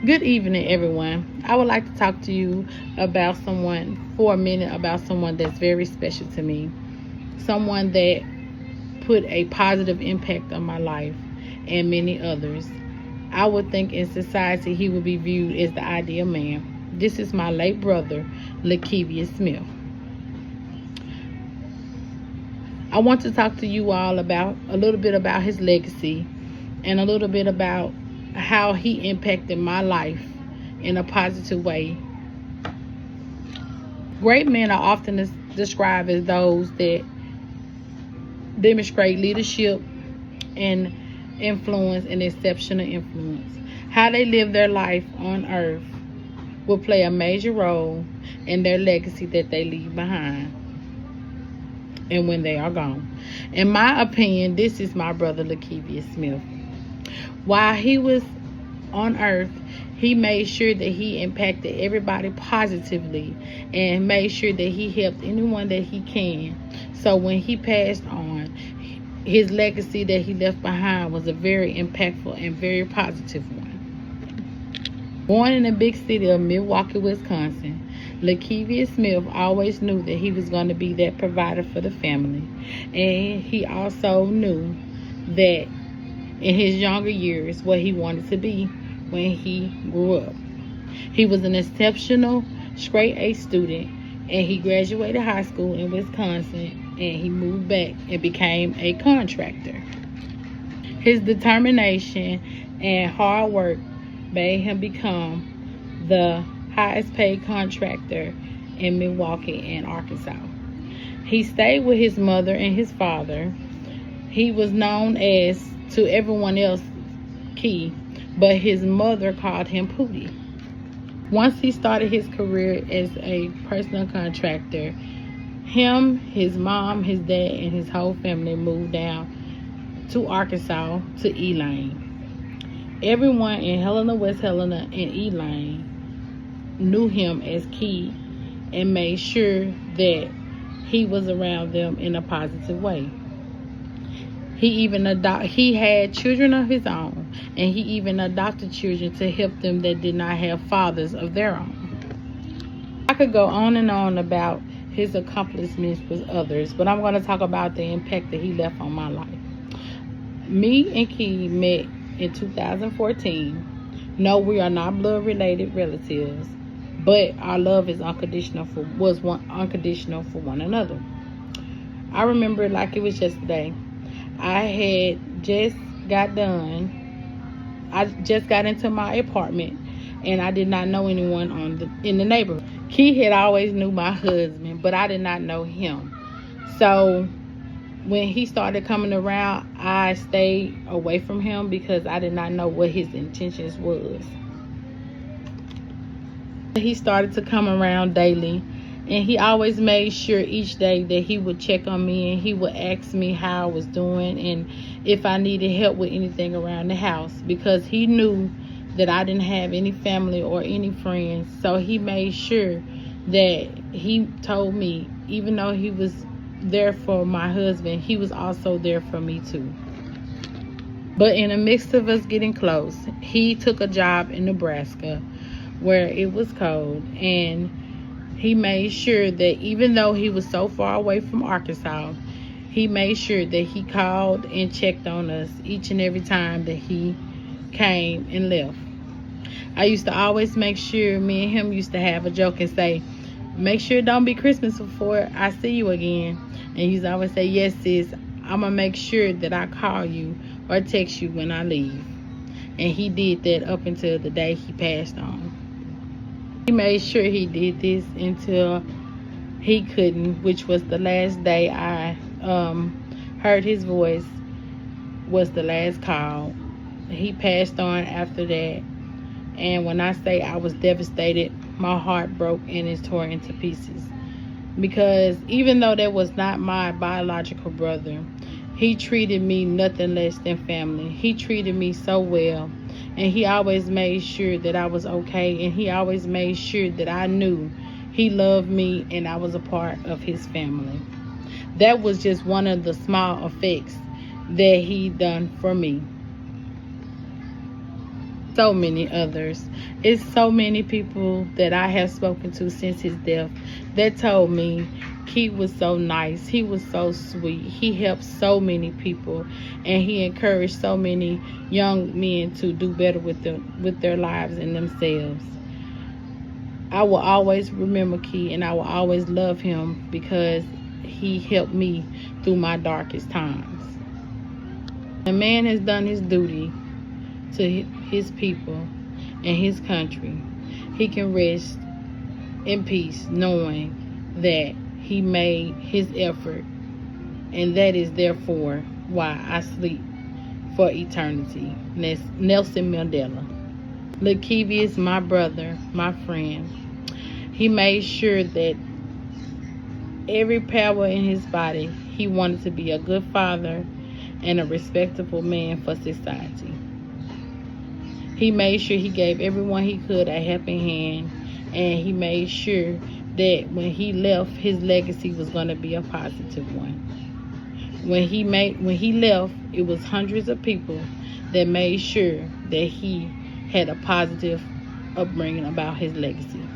Good evening, everyone. I would like to talk to you about for a minute, about someone that's very special to me. Someone that put a positive impact on my life and many others. I would think in society he would be viewed as the ideal man. This is my late brother, Lakevious Smith. I want to talk to you all about a little bit about his legacy and a little bit about how he impacted my life in a positive way. Great men are often described as those that demonstrate leadership and influence and exceptional influence. How they live their life on earth will play a major role in their legacy that they leave behind and when they are gone. In my opinion, this is my brother Lakevious Smith. While he was on earth, he made sure that he impacted everybody positively and made sure that he helped anyone that he can. So when he passed on, his legacy that he left behind was a very impactful and very positive one. Born in the big city of Milwaukee, Wisconsin, Lakevious Smith always knew that he was going to be that provider for the family. And he also knew that in his younger years what he wanted to be when he grew up. He was an exceptional straight A student, and he graduated high school in Wisconsin, and he moved back and became a contractor. His determination and hard work made him become the highest paid contractor in Milwaukee and Arkansas. He stayed with his mother and his father. He was known as, to everyone else, Key, but his mother called him Pootie. Once he started his career as a personal contractor, him, his mom, his dad, and his whole family moved down to Arkansas to Elaine. Everyone in Helena, West Helena, and Elaine knew him as Key and made sure that he was around them in a positive way. He had children of his own, and he even adopted children to help them that did not have fathers of their own. I could go on and on about his accomplishments with others, but I'm going to talk about the impact that he left on my life. Me and Key met in 2014. No, we are not blood related relatives, but our love is unconditional for one another. I remember it like it was yesterday. I just got into my apartment, and I did not know anyone in the neighborhood. Key had always knew my husband, but I did not know him. So when he started coming around, I stayed away from him because I did not know what his intentions was. He started to come around daily, and he always made sure each day that he would check on me, and he would ask me how I was doing and if I needed help with anything around the house, because he knew that I didn't have any family or any friends. So he made sure that he told me, even though he was there for my husband, he was also there for me too. But in the midst of us getting close, he took a job in Nebraska where it was cold, and he made sure that even though he was so far away from Arkansas, he made sure that he called and checked on us each and every time that he came and left. I used to always make sure, me and him used to have a joke and say, make sure it don't be Christmas before I see you again. And he used to always say, yes sis, I'm going to make sure that I call you or text you when I leave. And he did that up until the day he passed on. He made sure he did this until he couldn't, which was the last day I heard his voice, was the last call. He passed on after that. And when I say I was devastated, my heart broke and is torn into pieces. Because even though that was not my biological brother, he treated me nothing less than family. He treated me so well. And he always made sure that I was okay. And he always made sure that I knew he loved me and I was a part of his family. That was just one of the small effects that he done for me. so many others. It's so many people that I have spoken to since his death that told me Keith was so nice. He was so sweet. He helped so many people, and he encouraged so many young men to do better with their lives and themselves. I will always remember Keith, and I will always love him because he helped me through my darkest times. A man has done his duty to his people and his country. He can rest in peace knowing that he made his effort, and that is therefore why I sleep for eternity. Nelson Mandela. Lakevius, my brother, my friend, he made sure that every power in his body, he wanted to be a good father and a respectable man for society. He made sure he gave everyone he could a helping hand, and he made sure that when he left, his legacy was going to be a positive one. When he left, it was hundreds of people that made sure that he had a positive upbringing about his legacy.